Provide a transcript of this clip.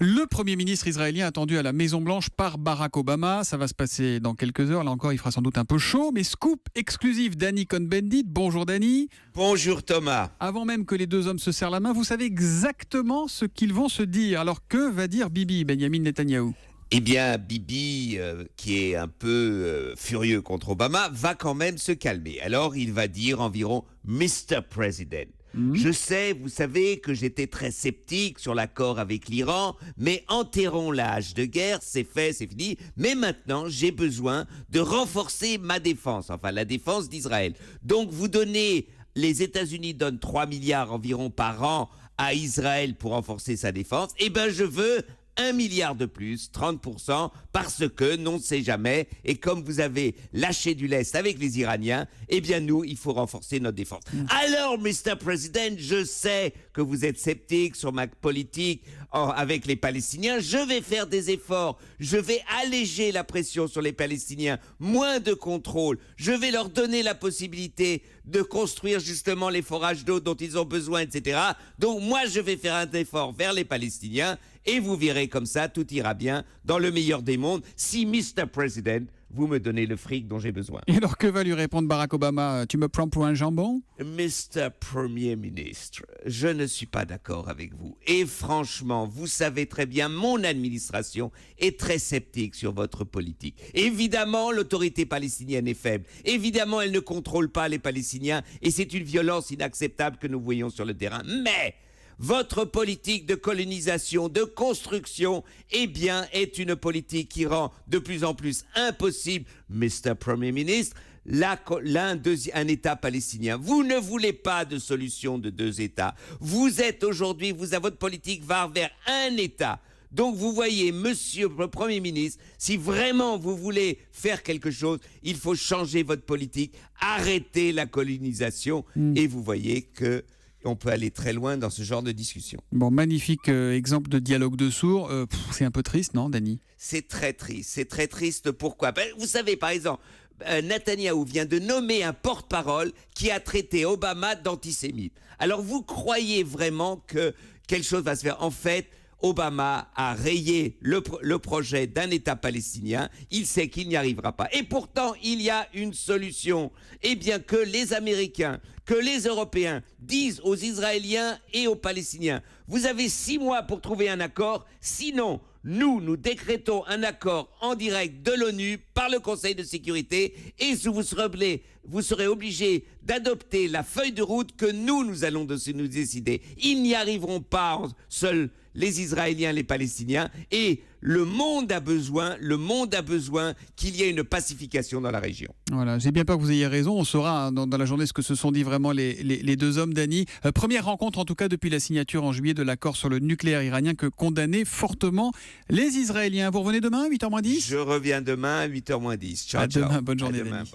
Le Premier ministre israélien attendu à la Maison-Blanche par Barack Obama. Ça va se passer dans quelques heures. Là encore, il fera sans doute un peu chaud. Mais scoop exclusif, Danny Cohn-Bendit. Bonjour Danny. Bonjour Thomas. Avant même que les deux hommes se serrent la main, vous savez exactement ce qu'ils vont se dire. Alors que va dire Bibi, Benjamin Netanyahou? Eh bien, Bibi, qui est un peu furieux contre Obama, va quand même se calmer. Alors, il va dire environ « Mr. President ». Je sais, vous savez que j'étais très sceptique sur l'accord avec l'Iran, mais enterrons l'âge de guerre, c'est fait, c'est fini. Mais maintenant, j'ai besoin de renforcer ma défense, enfin la défense d'Israël. Donc, les États-Unis donnent 3 milliards environ par an à Israël pour renforcer sa défense. Eh bien, je veux 1 milliard de plus, 30%, parce que, non, on ne sait jamais, et comme vous avez lâché du lest avec les Iraniens, eh bien nous, il faut renforcer notre défense. Alors, Mr. President, je sais que vous êtes sceptique sur ma politique avec les Palestiniens, je vais faire des efforts, je vais alléger la pression sur les Palestiniens, moins de contrôle, je vais leur donner la possibilité de construire justement les forages d'eau dont ils ont besoin, etc. Donc moi, je vais faire un effort vers les Palestiniens, et vous verrez comme ça, tout ira bien dans le meilleur des mondes si, Mr. President, vous me donnez le fric dont j'ai besoin. Et alors que va lui répondre Barack Obama? Tu me prends pour un jambon? Mr. Premier ministre, je ne suis pas d'accord avec vous. Et franchement, vous savez très bien, mon administration est très sceptique sur votre politique. Évidemment, l'autorité palestinienne est faible. Évidemment, elle ne contrôle pas les Palestiniens et c'est une violence inacceptable que nous voyons sur le terrain. Mais votre politique de colonisation, de construction, eh bien, est une politique qui rend de plus en plus impossible, Mr. Premier ministre, un État palestinien. Vous ne voulez pas de solution de 2 États. Votre politique va vers un État. Donc vous voyez, monsieur le Premier ministre, si vraiment vous voulez faire quelque chose, il faut changer votre politique, arrêter la colonisation, et vous voyez que on peut aller très loin dans ce genre de discussion. Bon, magnifique exemple de dialogue de sourds. C'est un peu triste, non, Danny? C'est très triste. C'est très triste. Pourquoi? Vous savez, par exemple, Netanyahou vient de nommer un porte-parole qui a traité Obama d'antisémite. Alors, vous croyez vraiment que quelque chose va se faire? En fait, Obama a rayé le projet d'un État palestinien. Il sait qu'il n'y arrivera pas. Et pourtant, il y a une solution. Eh bien, que les Américains, que les Européens disent aux Israéliens et aux Palestiniens, vous avez 6 mois pour trouver un accord, sinon nous décrétons un accord en direct de l'ONU par le Conseil de sécurité et vous serez obligés d'adopter la feuille de route que nous allons nous décider. Ils n'y arriveront pas seuls, les Israéliens, les Palestiniens, et le monde a besoin qu'il y ait une pacification dans la région. Voilà, j'ai bien peur que vous ayez raison. On saura dans la journée ce que se sont dit vraiment les deux hommes, Danny. Première rencontre en tout cas depuis la signature en juillet de l'accord sur le nucléaire iranien que condamnaient fortement les Israéliens. Vous revenez demain, 8h-10 ? Je reviens demain, 8h-10. Ciao, à demain, ciao. bonne journée, à demain. Danny.